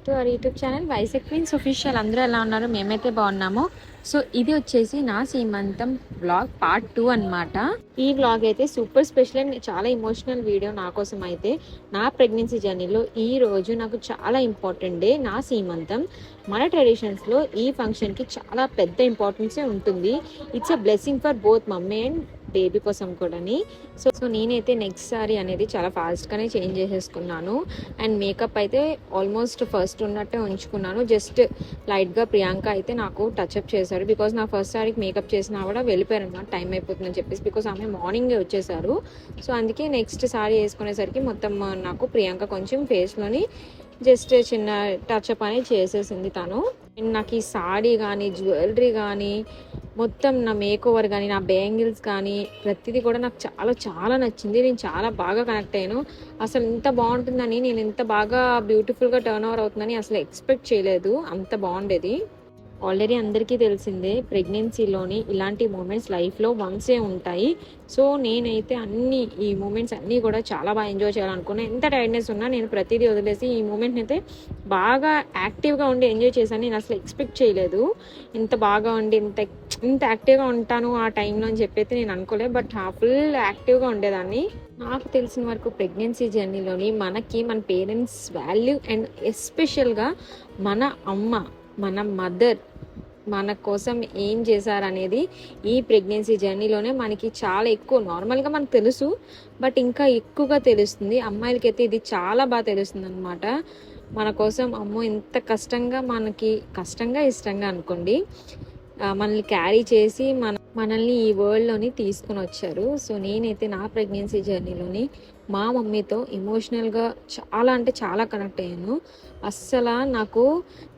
To our YouTube channel Vizag queens official. అందరూ ఎలా ఉన్నారు? మేమైతే బాగున్నాము. సో ఇది వచ్చేసి నా సీమంతం వ్లాగ్ పార్ట్ 2 అనమాట. ఈ వ్లాగ్ అయితే సూపర్ స్పెషల్ అండ్ చాలా ఎమోషనల్ వీడియో నా కోసం. అయితే నా ప్రెగ్నెన్సీ జర్నీలో ఈ రోజు నాకు చాలా ఇంపార్టెంట్ డే. నా సీమంతం మన ట్రెడిషన్స్లో ఈ ఫంక్షన్కి చాలా పెద్ద ఇంపార్టెన్సే ఉంటుంది. It's a blessing for both mummy and baby కోసం కూడాని. సో నేనైతే నెక్స్ట్ సారీ అనేది చాలా ఫాస్ట్గానే చేంజ్ చేసేసుకున్నాను. అండ్ మేకప్ అయితే ఆల్మోస్ట్ ఫస్ట్ ఉన్నట్టే ఉంచుకున్నాను. జస్ట్ లైట్గా ప్రియాంక అయితే నాకు టచ్అప్ చేశారు. బికాజ్ నా ఫస్ట్ సారీకి మేకప్ చేసినా కూడా వెళ్ళిపోయారు అనమాట, టైం అయిపోతుందని చెప్పేసి. బికాజ్ ఆమె మార్నింగే వచ్చేసారు. సో అందుకే నెక్స్ట్ సారీ వేసుకునేసరికి మొత్తం నాకు ప్రియాంక కొంచెం ఫేస్లోని జస్ట్ చిన్న టచ్అప్ అనేది చేసేసింది తను. నాకు ఈ సారీ కానీ జ్యువెలరీ కానీ మొత్తం నా మేక్ ఓవర్ కానీ నా బ్యాంగిల్స్ కానీ ప్రతిదీ కూడా నాకు చాలా చాలా నచ్చింది. నేను చాలా బాగా కనెక్ట్ అయ్యాను. అసలు ఇంత బాగుంటుందని, నేను ఇంత బాగా బ్యూటిఫుల్గా టర్న్ ఓవర్ అవుతుందని అసలు ఎక్స్పెక్ట్ చేయలేదు. అంత బాగుండేది. ఆల్రెడీ అందరికీ తెలిసిందే, ప్రెగ్నెన్సీలోని ఇలాంటి మూమెంట్స్ లైఫ్లో వన్సే ఉంటాయి. సో నేనైతే ఈ మూమెంట్స్ అన్నీ కూడా చాలా బాగా ఎంజాయ్ చేయాలనుకున్నాను. ఎంత టైర్డ్నెస్ ఉన్నా నేను ప్రతిదీ వదిలేసి ఈ మూమెంట్ని అయితే బాగా యాక్టివ్గా ఉండి ఎంజాయ్ చేశాను. నేను అసలు ఎక్స్పెక్ట్ చేయలేదు ఇంత బాగా ఉండి ఇంత యాక్టివ్గా ఉంటాను ఆ టైంలో అని చెప్పైతే నేను అనుకోలేదు. బట్ ఫుల్ యాక్టివ్గా ఉండేదాన్ని. నాకు తెలిసిన వరకు ప్రెగ్నెన్సీ జర్నీలోని మనకి మన పేరెంట్స్ వాల్యూ అండ్ ఎస్పెషల్గా మన అమ్మ, మన మదర్ మన కోసం ఏం చేశారనేది ఈ ప్రెగ్నెన్సీ జర్నీలోనే మనకి చాలా ఎక్కువ, నార్మల్గా మనకు తెలుసు బట్ ఇంకా ఎక్కువగా తెలుస్తుంది. అమ్మాయిలకైతే ఇది చాలా బాగా తెలుస్తుంది అనమాట. మన కోసం అమ్మో ఇంత కష్టంగా ఇష్టంగా అనుకోండి మనల్ని క్యారీ చేసి మనల్ని ఈ వరల్డ్లోని తీసుకుని వచ్చారు. సో నేనైతే నా ప్రెగ్నెన్సీ జర్నీలోని మా మమ్మీతో ఎమోషనల్గా చాలా అంటే చాలా కనెక్ట్ అయ్యాను. అస్సలు నాకు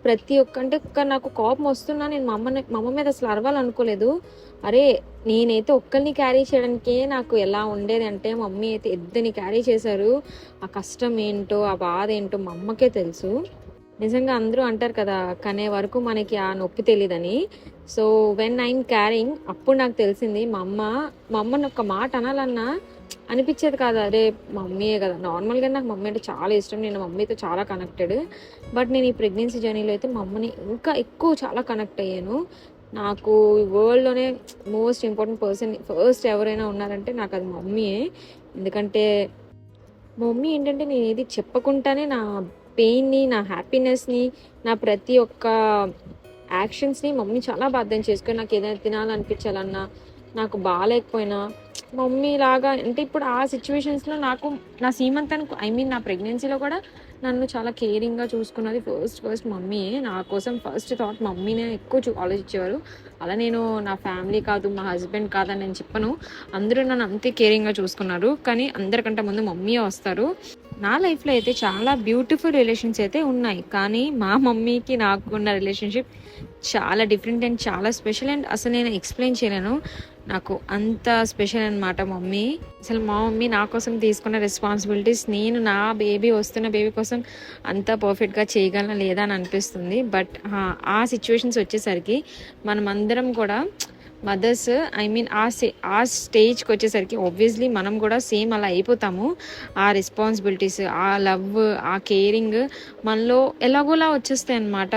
ప్రతి నాకు కోపం వస్తున్నా నేను మా అమ్మ మీద అసలు అరవాలనుకోలేదు. అరే నేనైతే ఒక్కరిని క్యారీ చేయడానికే నాకు ఎలా ఉండేది అంటే, మమ్మీ అయితే ఇద్దరిని క్యారీ చేశారు. ఆ కష్టం ఏంటో ఆ బాధ ఏంటో మా అమ్మకే తెలుసు. నిజంగా అందరూ అంటారు కదా, కనే వరకు మనకి ఆ నొప్పి తెలియదని. సో వెన్ ఐమ్ క్యారింగ్ అప్పుడు నాకు తెలిసింది మా అమ్మని ఒక మాట అనాలన్నా అనిపించేది కాదు. అరే మమ్మీయే కదా. నార్మల్గా నాకు మమ్మీ అంటే చాలా ఇష్టం, నేను మమ్మీతో చాలా కనెక్టెడ్. బట్ నేను ఈ ప్రెగ్నెన్సీ జర్నీలో అయితే మా అమ్మని ఇంకా ఎక్కువ చాలా కనెక్ట్ అయ్యాను. నాకు ఈ వరల్డ్లోనే మోస్ట్ ఇంపార్టెంట్ పర్సన్ ఫస్ట్ ఎవరైనా ఉన్నారంటే నాకు అది మమ్మీయే. ఎందుకంటే మమ్మీ ఏంటంటే నేను ఏది చెప్పకుండానే నా పెయిన్ని, నా హ్యాపీనెస్ని, నా ప్రతి ఒక్క యాక్షన్స్ని మమ్మీ చాలా బాగా అర్థం చేసుకొని నాకు ఏదైనా తినాలనిపించాలన్నా, నాకు బాగాలేకపోయినా మమ్మీ లాగా అంటే ఇప్పుడు ఆ సిచ్యువేషన్స్లో నాకు నా సీమంతానికి నా ప్రెగ్నెన్సీలో కూడా నన్ను చాలా కేరింగ్గా చూసుకున్నది ఫస్ట్ మమ్మీయే. నా కోసం ఫస్ట్ థాట్ మమ్మీనే ఎక్కువ ఆలోచించేవారు. అలా నేను నా ఫ్యామిలీ కాదు, మా హస్బెండ్ కాదని నేను చెప్పను. అందరూ నన్ను అంతే కేరింగ్గా చూసుకున్నారు. కానీ అందరికంటే ముందు మమ్మీయే వస్తారు. నా లైఫ్లో అయితే చాలా బ్యూటిఫుల్ రిలేషన్స్ అయితే ఉన్నాయి. కానీ మా మమ్మీకి నాకు ఉన్న రిలేషన్షిప్ చాలా డిఫరెంట్ అండ్ చాలా స్పెషల్. అండ్ అసలు నేను ఎక్స్ప్లెయిన్ చేయలేను, నాకు అంత స్పెషల్ అనమాట మమ్మీ. అసలు మా మమ్మీ నా కోసం తీసుకున్న రెస్పాన్సిబిలిటీస్ నేను నా వస్తున్న బేబీ కోసం అంత పర్ఫెక్ట్గా చేయగలనా లేదా అని అనిపిస్తుంది. బట్ ఆ సిచ్యువేషన్స్ వచ్చేసరికి మనమందరం కూడా మదర్స్ ఆ స్టేజ్కి వచ్చేసరికి ఆబ్వియస్లీ మనం కూడా సేమ్ అలా అయిపోతాము. ఆ రెస్పాన్సిబిలిటీస్, ఆ లవ్, ఆ కేరింగ్ మనలో ఎలాగోలా వచ్చేస్తాయి అన్నమాట.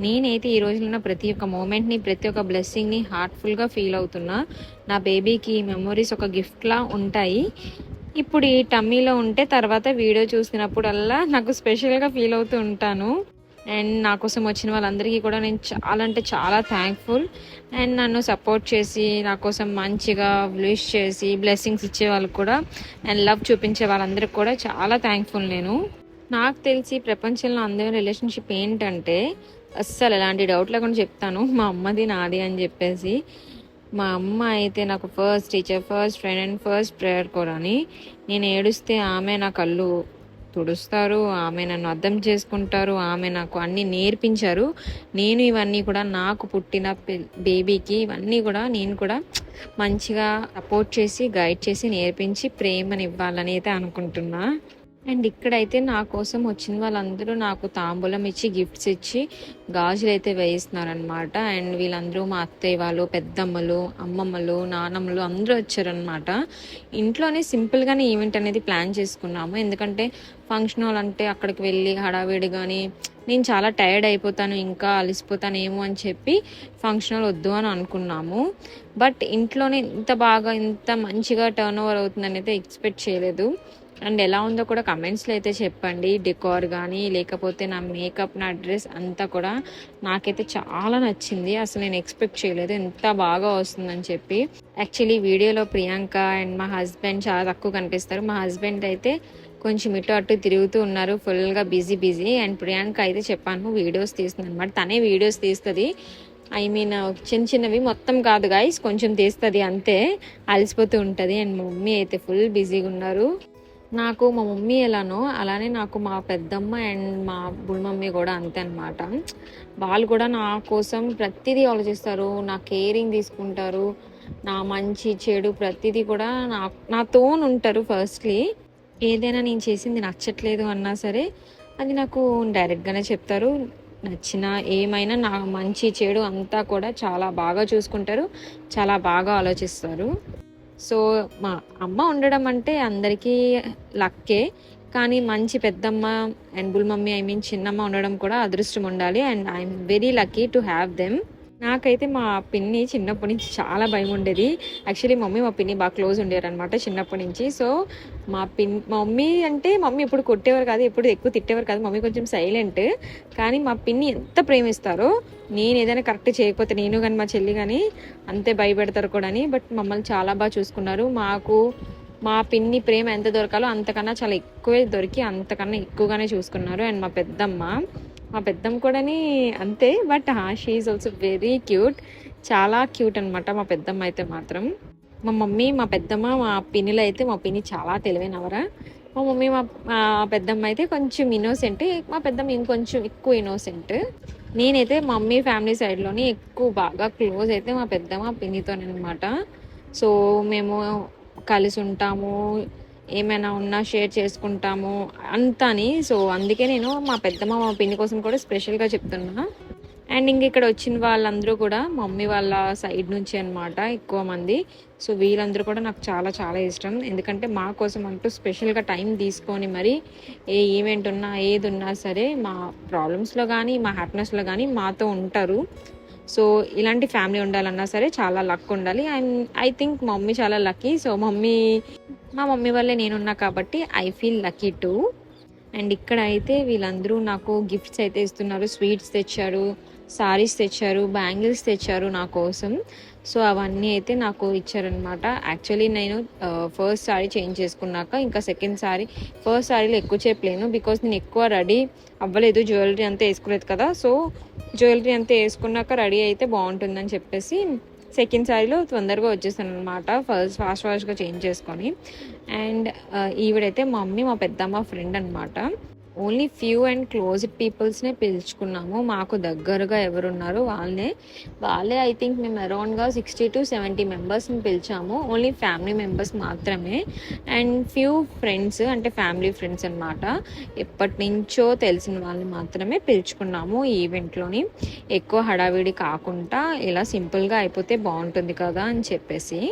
నేనైతే ఈ రోజున ప్రతి ఒక్క మూమెంట్ని, ప్రతి ఒక్క బ్లెస్సింగ్ని హార్ట్ఫుల్గా ఫీల్ అవుతున్నా. నా బేబీకి మెమొరీస్ ఒక గిఫ్ట్లా ఉంటాయి. ఇప్పుడు ఈ టమ్మీలో ఉంటే తర్వాత వీడియో చూసినప్పుడల్లా నాకు స్పెషల్గా ఫీల్ అవుతూ ఉంటాను. అండ్ నా కోసం వచ్చిన వాళ్ళందరికీ కూడా నేను చాలా అంటే చాలా థ్యాంక్ఫుల్. అండ్ నన్ను సపోర్ట్ చేసి నా కోసం మంచిగా విష్ చేసి బ్లెస్సింగ్స్ ఇచ్చే వాళ్ళకి కూడా అండ్ లవ్ చూపించే వాళ్ళందరికీ కూడా చాలా థ్యాంక్ఫుల్. నాకు తెలిసి ప్రపంచంలో అందరి రిలేషన్షిప్ ఏంటంటే అస్సలు ఎలాంటి డౌట్ లేకుండా చెప్తాను, మా అమ్మది నాది అని చెప్పేసి. మా అమ్మ అయితే నాకు first teacher, first friend and first prayer కూడా. నేను ఏడుస్తే ఆమె నా కళ్ళు తుడుస్తారు, ఆమె నన్ను అర్థం చేసుకుంటారు, ఆమె నాకు అన్నీ నేర్పించారు. నేను ఇవన్నీ కూడా నాకు పుట్టిన బేబీకి ఇవన్నీ కూడా నేను కూడా మంచిగా సపోర్ట్ చేసి గైడ్ చేసి నేర్పించి ప్రేమని ఇవ్వాలని అయితే అనుకుంటున్నా. అండ్ ఇక్కడైతే నా కోసం వచ్చిన వాళ్ళందరూ నాకు తాంబూలం ఇచ్చి గిఫ్ట్స్ ఇచ్చి గాజులు అయితే వేయిస్తున్నారనమాట. అండ్ వీళ్ళందరూ మా అత్తయ్య వాళ్ళు, పెద్దమ్మలు, అమ్మమ్మలు, నానమ్మలు అందరూ వచ్చారనమాట. ఇంట్లోనే సింపుల్గానే ఈవెంట్ అనేది ప్లాన్ చేసుకున్నాము. ఎందుకంటే ఫంక్షన్ హాల్ అంటే అక్కడికి వెళ్ళి హడావిడి కానీ నేను చాలా టైర్డ్ అయిపోతాను, ఇంకా అలసిపోతానేమో అని చెప్పి ఫంక్షన్ హాల్ వద్దు అని అనుకున్నాము. బట్ ఇంట్లోనే ఇంత బాగా ఇంత మంచిగా టర్న్ ఓవర్ అవుతుందని అయితే ఎక్స్పెక్ట్ చేయలేదు. అండ్ ఎలా ఉందో కూడా కమెంట్స్లో అయితే చెప్పండి. డెకోర్ కానీ లేకపోతే నా మేకప్, నా డ్రెస్ అంతా కూడా నాకైతే చాలా నచ్చింది. అసలు నేను ఎక్స్పెక్ట్ చేయలేదు ఎంత బాగా వస్తుందని చెప్పి. యాక్చువల్లీ వీడియోలో ప్రియాంక అండ్ మా హస్బెండ్ చాలా తక్కువ కనిపిస్తారు. మా హస్బెండ్ అయితే కొంచెం ఇటు అటు తిరుగుతూ ఉన్నారు, ఫుల్గా బిజీ. అండ్ ప్రియాంక అయితే చెప్పాను వీడియోస్ తీస్తుంది అనమాట. తనే వీడియోస్ తీస్తుంది, ఐ మీన్ చిన్నవి మొత్తం కాదు గాయస్, కొంచెం తీస్తుంది అంతే, అలసిపోతూ ఉంటుంది. అండ్ మా మమ్మీ అయితే ఫుల్ బిజీగా ఉన్నారు. నాకు మా మమ్మీ ఎలానో అలానే నాకు మా పెద్దమ్మ అండ్ మా బుల్మమ్మీ కూడా అంతే అనమాట. వాళ్ళు కూడా నా కోసం ప్రతిదీ ఆలోచిస్తారు, నా కేరింగ్ తీసుకుంటారు, నా మంచి చెడు ప్రతిదీ కూడా నాతో ఉంటారు. ఫస్ట్లీ ఏదైనా నేను చేసింది నచ్చట్లేదు అన్నా సరే అది నాకు డైరెక్ట్గానే చెప్తారు. నచ్చిన ఏమైనా నా మంచి చెడు అంతా కూడా చాలా బాగా చూసుకుంటారు, చాలా బాగా ఆలోచిస్తారు. సో మా అమ్మ ఉండడం అంటే అందరికీ లక్కే, కానీ మంచి పెద్దమ్మ అండ్ బుల్ మమ్మీ చిన్నమ్మ ఉండడం కూడా అదృష్టం ఉండాలి. And I'm very lucky to have them. నాకైతే మా పిన్ని చిన్నప్పటి నుంచి చాలా భయం ఉండేది. యాక్చువల్లీ మా పిన్ని బాగా క్లోజ్ ఉండేవారు అనమాట చిన్నప్పటి నుంచి. సో మా మమ్మీ ఎప్పుడు కొట్టేవారు కాదు, ఎప్పుడు ఎక్కువ తిట్టేవారు కాదు. మమ్మీ కొంచెం సైలెంట్, కానీ మా పిన్ని ఎంత ప్రేమిస్తారో, నేను ఏదైనా కరెక్ట్ చేయకపోతే నేను కానీ మా చెల్లి కానీ అంతే భయపెడతారు కూడా. బట్ మమ్మల్ని చాలా బాగా చూసుకున్నారు. మాకు మా పిన్ని ప్రేమ ఎంత దొరకాలో అంతకన్నా చాలా ఎక్కువే దొరికి అంతకన్నా ఎక్కువగానే చూసుకున్నారు. అండ్ మా పెద్దమ్మ కూడా అంతే, but she is also very cute, చాలా క్యూట్ అనమాట మా పెద్దమ్మ అయితే మాత్రం. మా పెద్దమ్మ మా పిన్నిలో అయితే మా పిన్ని చాలా తెలివైనవరా. మా మమ్మీ మా పెద్దమ్మ అయితే కొంచెం ఇన్నోసెంట్, మా పెద్దమ్మ ఇంకొంచెం ఎక్కువ ఇన్నోసెంట్. నేనైతే మా మమ్మీ ఫ్యామిలీ సైడ్లోని ఎక్కువ బాగా క్లోజ్ అయితే మా పెద్దమ్మ పిన్నితోనే అనమాట. సో మేము కలిసి ఉంటాము, ఏమైనా ఉన్నా షేర్ చేసుకుంటాము అంతాని. సో అందుకే నేను మా పెద్దమ్మ మా పిన్ని కోసం కూడా స్పెషల్గా చెప్తున్నా. అండ్ ఇంక ఇక్కడ వచ్చిన వాళ్ళందరూ కూడా మమ్మీ వాళ్ళ సైడ్ నుంచి అనమాట ఎక్కువ మంది. సో వీళ్ళందరూ కూడా నాకు చాలా చాలా ఇష్టం, ఎందుకంటే మా కోసం అంటూ స్పెషల్గా టైం తీసుకొని మరి ఏ ఈవెంట్ ఉన్నా ఏది ఉన్నా సరే మా ప్రాబ్లమ్స్లో కానీ మా హ్యాపీనెస్లో కానీ మాతో ఉంటారు. సో ఇలాంటి ఫ్యామిలీ ఉండాలన్నా సరే చాలా లక్ ఉండాలి. అండ్ ఐ థింక్ మా మమ్మీ చాలా లక్కీ. సో మా మమ్మీ వల్లే నేనున్నా కాబట్టి I feel lucky two. And ఇక్కడ అయితే వీళ్ళందరూ నాకు గిఫ్ట్స్ అయితే ఇస్తున్నారు. స్వీట్స్ తెచ్చారు, సారీస్ తెచ్చారు, బ్యాంగిల్స్ తెచ్చారు నా కోసం. సో అవన్నీ అయితే నాకు ఇచ్చారనమాట. యాక్చువల్లీ నేను ఫస్ట్ సారీ చేంజ్ చేసుకున్నాక ఇంకా సెకండ్ సారీ, ఫస్ట్ సారీలో ఎక్కువ చెప్పలేను బికాస్ నేను ఎక్కువ రెడీ అవ్వలేదు, జ్యువెలరీ అంతా వేసుకోలేదు కదా. సో జ్యువెలరీ అంతా వేసుకున్నాక రెడీ అయితే బాగుంటుందని చెప్పేసి సెకండ్ సారీలో తొందరగా వచ్చేసాను అనమాట, ఫాస్ట్గా చేంజ్ చేసుకొని. అండ్ ఈవిడైతే మా మమ్మీ మా పెద్దమ్మ ఫ్రెండ్ అనమాట. ఓన్లీ ఫ్యూ అండ్ క్లోజ్డ్ పీపుల్స్నే పిలుచుకున్నాము. మాకు దగ్గరగా ఎవరున్నారో వాళ్ళే ఐ థింక్ మేము అరౌండ్గా 60 to 70 మెంబర్స్ని పిలిచాము. ఓన్లీ ఫ్యామిలీ మెంబర్స్ మాత్రమే. అండ్ ఫ్యూ ఫ్రెండ్స్ అంటే ఫ్యామిలీ ఫ్రెండ్స్ అనమాట, ఎప్పటి నుంచో తెలిసిన వాళ్ళని మాత్రమే పిలుచుకున్నాము ఈ ఈవెంట్లోని. ఎక్కువ హడావిడి కాకుండా ఇలా సింపుల్గా అయిపోతే బాగుంటుంది కదా అని చెప్పేసి.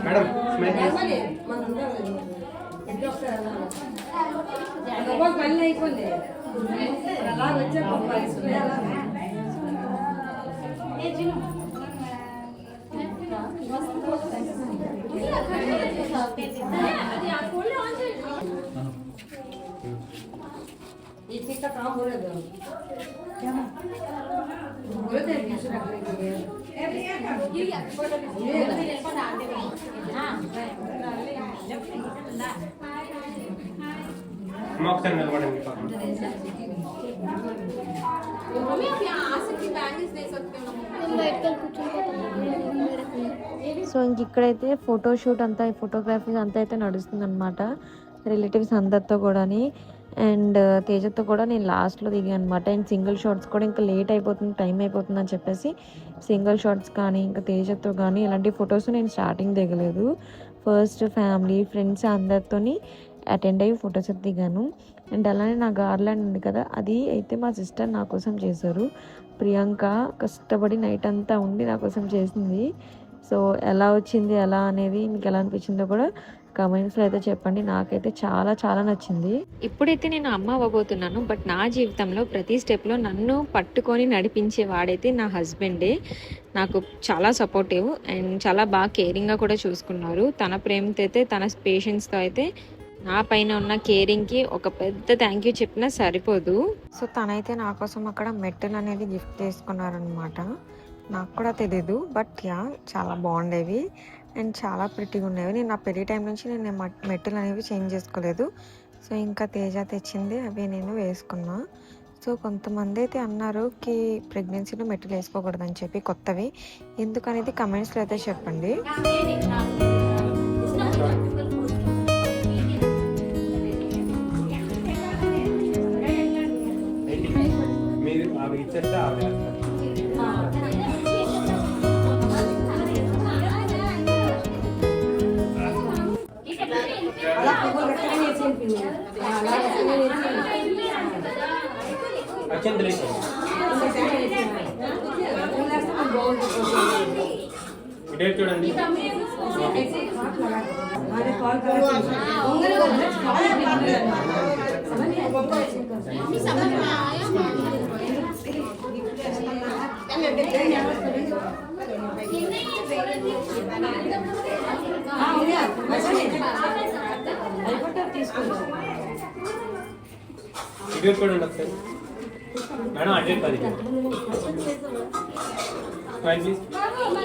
మేడం इसी का काम हो रहा है क्या बोले थे किसी रख लेंगे मॉक्सन निलबడండి मम्मी आप यहाँ आ सकती बैंगल्स दे सकते हो हम बैठ कर कुछ సో ఇంక ఇక్కడైతే ఫోటోషూట్ అంతా ఫోటోగ్రఫీస్ అంతా అయితే నడుస్తుంది అనమాట రిలేటివ్స్ అందరితో కూడాని అండ్ తేజతో కూడా నేను లాస్ట్లో దిగాను అనమాట అండ్ సింగిల్ షాట్స్ కూడా ఇంకా లేట్ అయిపోతుంది టైం అయిపోతుంది అని చెప్పేసి సింగిల్ షాట్స్ కానీ ఇంకా తేజతో కానీ ఇలాంటి ఫొటోస్ నేను స్టార్టింగ్ దిగలేదు ఫస్ట్ ఫ్యామిలీ ఫ్రెండ్స్ అందరితోని అటెండ్ అయ్యి ఫొటోస్ అయితే దిగాను అండ్ అలానే నా గార్లాండ్ ఉంది కదా అది అయితే మా సిస్టర్ నా కోసం చేశారు ప్రియాంక కష్టపడి నైట్ అంతా ఉండి నా కోసం చేసింది సో ఎలా వచ్చింది ఎలా అనేది మీకు ఎలా అనిపించిందో కూడా కమెంట్స్లో అయితే చెప్పండి నాకైతే చాలా చాలా నచ్చింది ఇప్పుడైతే నేను అమ్మ అవ్వబోతున్నాను బట్ నా జీవితంలో ప్రతి స్టెప్లో నన్ను పట్టుకొని నడిపించే వాడైతే నా హస్బెండే నాకు చాలా సపోర్టివ్ అండ్ చాలా బాగా కేరింగ్గా కూడా చూసుకున్నారు తన ప్రేమతో అయితే తన పేషెన్స్తో అయితే నా పైన ఉన్న కేరింగ్కి ఒక పెద్ద థ్యాంక్ యూ చెప్పినా సరిపోదు సో తనైతే నా కోసం అక్కడ మెట్టెలు అనేది గిఫ్ట్ చేసుకున్నారనమాట నాకు కూడా తెలీదు బట్ యా చాలా బాగుండేవి అండ్ చాలా ప్రిటీగా ఉండేవి నేను నా పెళ్లి టైం నుంచి నేను మెట్టెలు అనేవి చేంజ్ చేసుకోలేదు సో ఇంకా తేజ తెచ్చింది అవి నేను వేసుకున్నా సో కొంతమంది అయితే అన్నారు కి ప్రెగ్నెన్సీలో మెట్టెలు వేసుకోకూడదని చెప్పి కొత్తవి ఎందుకనేది కమెంట్స్లో అయితే చెప్పండి మీరు అవి ఇచ్చేస్తే ఆవిడ అలా పువ్వులు కట్టగా వేసేది అలా కట్టగా వేసేది అత్యంత లేదు ఇదే చూడండి अरे कॉल करो समझ में आया వీడియో చూడండి ఒకసారి మేడం అడ్జెక్ట్ 10 స్మైల్ ప్లీజ్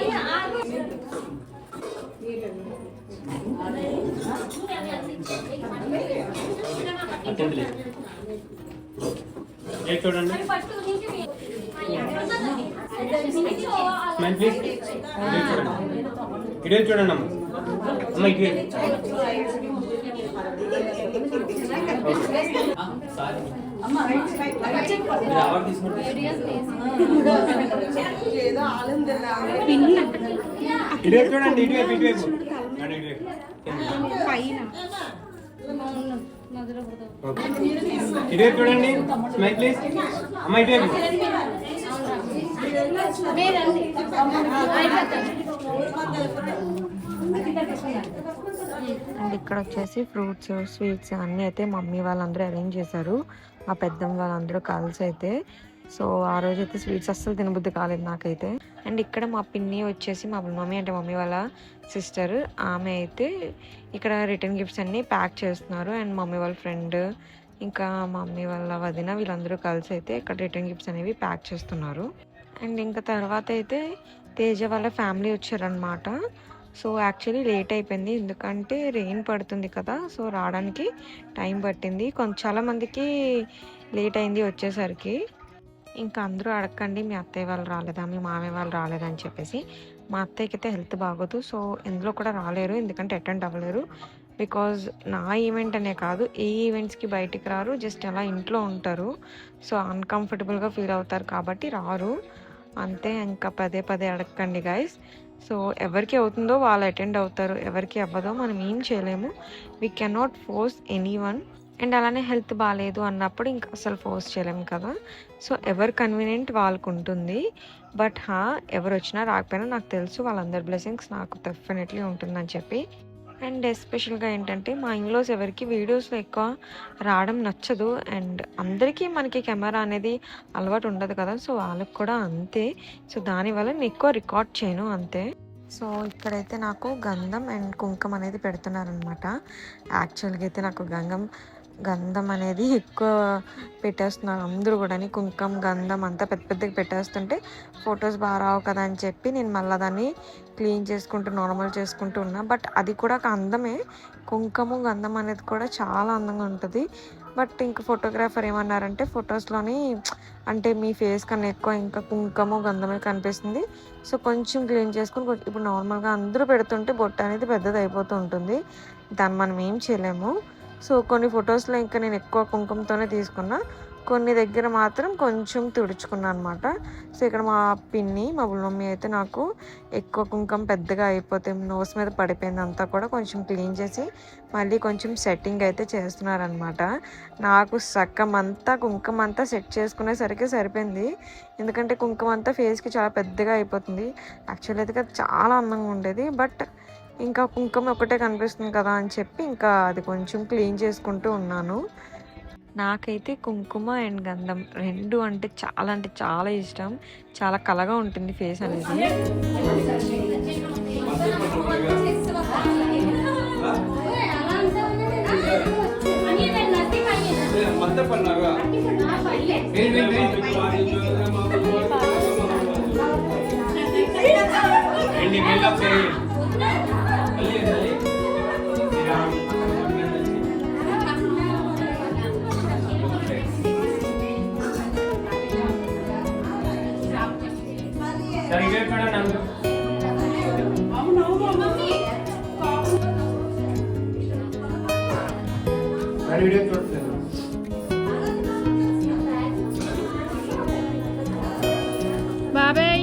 అటెండ్ లేదు ఏ చూడండి స్మైల్ ప్లీజ్ వీడియో చూడండి అమ్మ ఇక్కడ ఇటువైపు చూడండి ఇటువైపు ఇటువైపు చూడండి స్మైల్ ప్లీజ్ అమ్మ ఇటువైపు అండ్ ఇక్కడ వచ్చేసి ఫ్రూట్స్ స్వీట్స్ అన్నీ అయితే మమ్మీ వాళ్ళందరూ అరేంజ్ చేశారు మా పెద్దమ్మ వాళ్ళందరూ కలిసి అయితే సో ఆ రోజు అయితే స్వీట్స్ అస్సలు తినబుద్ధి కాలేదు నాకైతే అండ్ ఇక్కడ మా పిన్ని వచ్చేసి మా మమ్మీ అంటే మమ్మీ వాళ్ళ సిస్టర్ ఆమె అయితే ఇక్కడ రిటర్న్ గిఫ్ట్స్ అన్నీ ప్యాక్ చేస్తున్నారు అండ్ మమ్మీ వాళ్ళ ఫ్రెండ్ ఇంకా మమ్మీ వాళ్ళ వదిన వీళ్ళందరూ కలిసి అయితే ఇక్కడ రిటర్న్ గిఫ్ట్స్ అనేవి ప్యాక్ చేస్తున్నారు అండ్ ఇంకా తర్వాత అయితే తేజ వాళ్ళ ఫ్యామిలీ వచ్చారనమాట సో యాక్చువల్లీ లేట్ అయిపోయింది ఎందుకంటే రెయిన్ పడుతుంది కదా సో రావడానికి టైం పట్టింది చాలా మందికి లేట్ అయింది వచ్చేసరికి ఇంకా అందరూ అడగండి మీ అత్తయ్య వాళ్ళు రాలేదా మీ మామయ్య వాళ్ళు రాలేదా అని చెప్పేసి మా అత్తయ్యకి అయితే హెల్త్ బాగోదు సో ఎందులో కూడా రాలేరు ఎందుకంటే అటెండ్ అవ్వలేరు బికాజ్ నా ఈవెంట్ అనే కాదు ఏ ఈవెంట్స్కి బయటికి రారు జస్ట్ అలా ఇంట్లో ఉంటారు సో అన్కంఫర్టబుల్గా ఫీల్ అవుతారు కాబట్టి రారు అంతే ఇంకా పదే పదే అడగండి గైస్ సో ఎవరికి అవుతుందో వాళ్ళు అటెండ్ అవుతారు ఎవరికి అవ్వదో మనం ఏం చేయలేము we cannot force any one and అలానే హెల్త్ బాగాలేదు అన్నప్పుడు ఇంకా అసలు ఫోర్స్ చేయలేము కదా సో ఎవరు కన్వీనియంట్ వాళ్ళకు ఉంటుంది బట్ ఎవరు వచ్చినా రాకపోయినా నాకు తెలుసు వాళ్ళందరి బ్లెస్సింగ్స్ నాకు డెఫినెట్లీ ఉంటుందని చెప్పి అండ్ ఎస్పెషల్గా ఏంటంటే మా ఇంగ్లోస్ ఎవరికి వీడియోస్లో ఎక్కువ రావడం నచ్చదు. అండ్ అందరికీ మనకి కెమెరా అనేది అలవాటు ఉండదు కదా, సో వాళ్ళకి కూడా అంతే. సో దానివల్ల నేను ఎక్కువ రికార్డ్ చేయను అంతే. సో ఇక్కడైతే నాకు గంధం అండ్ కుంకుమ అనేది పెడుతున్నారనమాట. యాక్చువల్గా అయితే నాకు గంధం అనేది ఎక్కువ పెట్టేస్తున్నారు అందరూ కూడా. కుంకుమ గంధం అంతా పెద్ద పెద్దగా పెట్టేస్తుంటే ఫొటోస్ బాగా రావు కదా అని చెప్పి నేను మళ్ళీ దాన్ని క్లీన్ చేసుకుంటూ నార్మల్ చేసుకుంటూ ఉన్నా. బట్ అది కూడా ఒక అందమే. కుంకుమ గంధం అనేది కూడా చాలా అందంగా ఉంటుంది. బట్ ఇంకా ఫోటోగ్రాఫర్ ఏమన్నారంటే ఫొటోస్లోని అంటే మీ ఫేస్ కన్నా ఎక్కువ ఇంకా కుంకుమ గంధమే కనిపిస్తుంది, సో కొంచెం క్లీన్ చేసుకుని ఇప్పుడు నార్మల్గా అందరూ పెడుతుంటే బొట్టు అనేది పెద్దది అయిపోతూ ఉంటుంది, దాన్ని మనం ఏం చేయలేము. సో కొన్ని ఫొటోస్లో ఇంకా నేను ఎక్కువ కుంకుమతోనే తీసుకున్నా, కొన్ని దగ్గర మాత్రం కొంచెం తుడుచుకున్నాను అనమాట. సో ఇక్కడ మా పిన్ని మా మమ్మీ అయితే నాకు ఎక్కువ కుంకుమ పెద్దగా అయిపోతే నోస్ మీద పడిపోయింది అంతా కూడా కొంచెం క్లీన్ చేసి మళ్ళీ కొంచెం సెట్టింగ్ అయితే చేస్తున్నారనమాట. నాకు సగం అంతా కుంకుమ అంతా సెట్ చేసుకునేసరికి సరిపోయింది, ఎందుకంటే కుంకుమ అంతా ఫేస్కి చాలా పెద్దగా అయిపోతుంది. యాక్చువల్లీ అయితే చాలా అందంగా ఉండేది, బట్ ఇంకా కుంకుమ ఒకటే కనిపిస్తుంది కదా అని చెప్పి ఇంకా అది కొంచెం క్లీన్ చేసుకుంటూ ఉన్నాను. నాకైతే కుంకుమ అండ్ గంధం రెండు అంటే చాలా ఇష్టం. చాలా కళగా ఉంటుంది ఫేస్ అనేది. బాబాయ్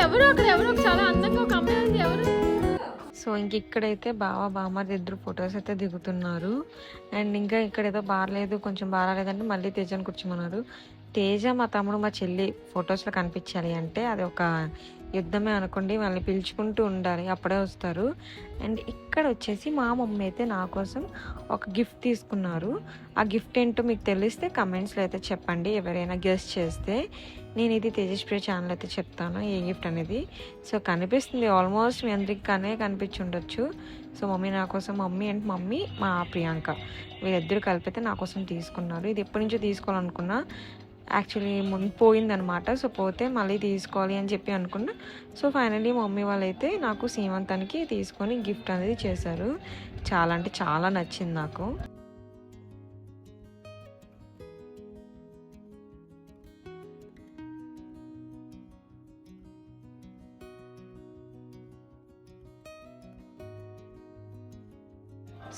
ఎవరు చాలా అందంగా ఒక అమ్మాయి ఉంది ఎవరు. సో ఇంక ఇక్కడైతే బామ్మది ఇద్దరు ఫొటోస్ అయితే దిగుతున్నారు. అండ్ ఇంకా ఇక్కడేదో బారలేదు కొంచెం బారాలేదంటే మళ్ళీ తేజని కూర్చోమన్నారు. తేజ మా తమ్ముడు మా చెల్లి ఫొటోస్లో కనిపించాలి అంటే అది ఒక యుద్ధమే అనుకోండి, వాళ్ళని పిలుచుకుంటూ ఉండాలి అప్పుడే వస్తారు. అండ్ ఇక్కడ వచ్చేసి మా మమ్మీ అయితే నా కోసం ఒక గిఫ్ట్ తీసుకున్నారు. ఆ గిఫ్ట్ ఏంటో మీకు తెలిస్తే కమెంట్స్లో అయితే చెప్పండి, ఎవరైనా గెస్ట్ చేస్తే. నేను ఇది తేజస్ప్రియ ఛానల్ అయితే చెప్తాను ఏ గిఫ్ట్ అనేది. సో కనిపిస్తుంది ఆల్మోస్ట్ మీ అందరికి కనిపించి ఉండొచ్చు. సో మమ్మీ నా కోసం, మమ్మీ మా ప్రియాంక వీళ్ళిద్దరూ కలిపితే నా కోసం తీసుకున్నారు. ఇది ఎప్పటి నుంచో తీసుకోవాలనుకున్నా, యాక్చువల్లీ ముందు పోయిందనమాట. సో పోతే మళ్ళీ తీసుకోవాలి అని చెప్పి అనుకున్నా. సో ఫైనల్లీ మమ్మీ వాళ్ళైతే నాకు సీమంతానికి తీసుకొని గిఫ్ట్ అనేది చేశారు. చాలా అంటే చాలా నచ్చింది నాకు.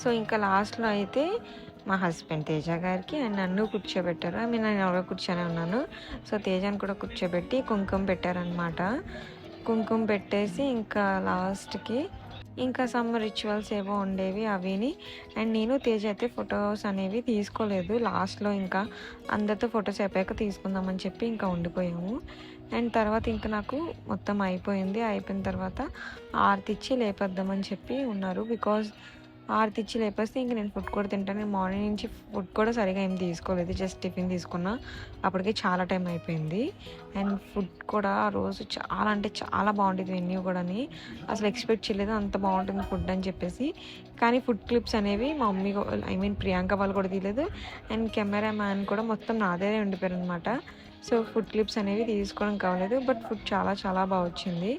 సో ఇంకా లాస్ట్లో అయితే మా హస్బెండ్ తేజ గారికి అండ్ నన్ను కూర్చోబెట్టారు. నేను ఎవరో కూర్చొని ఉన్నాను. సో తేజని కూడా కూర్చోబెట్టి కుంకుమ పెట్టారనమాట. కుంకుమ పెట్టేసి ఇంకా లాస్ట్కి ఇంకా సమ్ రిచువల్స్ ఏవో ఉండేవి అవిని. అండ్ నేను తేజ అయితే ఫొటోస్ అనేవి తీసుకోలేదు. లాస్ట్లో ఇంకా అందరితో ఫొటోస్ అయిపోయాక తీసుకుందామని చెప్పి ఇంకా ఉండిపోయాము. అండ్ తర్వాత ఇంకా నాకు మొత్తం అయిపోయిన తర్వాత ఆరతి ఇచ్చి లేపేద్దామని చెప్పి ఉన్నారు. బికాజ్ ఆరతి ఇచ్చి లేపేస్తే ఇంక నేను ఫుడ్ కూడా తింటాను. నేను మార్నింగ్ నుంచి ఫుడ్ కూడా సరిగా ఏం తీసుకోలేదు, జస్ట్ టిఫిన్ తీసుకున్నా. అప్పటికే చాలా టైం అయిపోయింది. అండ్ ఫుడ్ కూడా ఆ రోజు చాలా అంటే చాలా బాగుంటుంది. వెన్యూ కూడా అసలు ఎక్స్పెక్ట్ చేయలేదు అంత బాగుంటుంది ఫుడ్ అని చెప్పేసి. కానీ ఫుడ్ క్లిప్స్ అనేవి మా మమ్మీ ప్రియాంక వాళ్ళు కూడా తీయలేదు. అండ్ కెమెరా మ్యాన్ కూడా మొత్తం నా దగ్గరే ఉండిపోయారు అనమాట. సో ఫుడ్ క్లిప్స్ అనేవి తీసుకోవడం కావలేదు. బట్ ఫుడ్ చాలా బాగా వచ్చింది.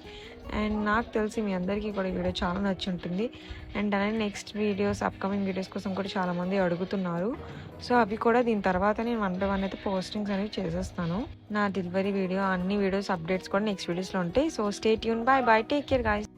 అండ్ నాకు తెలిసి మీ అందరికీ కూడా ఈ వీడియో చాలా నచ్చి ఉంటుంది. అండ్ అలానే నెక్స్ట్ వీడియోస్ అప్కమింగ్ వీడియోస్ కోసం కూడా చాలామంది అడుగుతున్నారు. సో అవి కూడా దీని తర్వాత నేను 1 by 1 అయితే పోస్టింగ్స్ అనేవి చేసేస్తాను. నా డెలివరీ వీడియో అన్ని వీడియోస్ అప్డేట్స్ కూడా నెక్స్ట్ వీడియోస్లో ఉంటాయి. So stay tune, bye take care guys.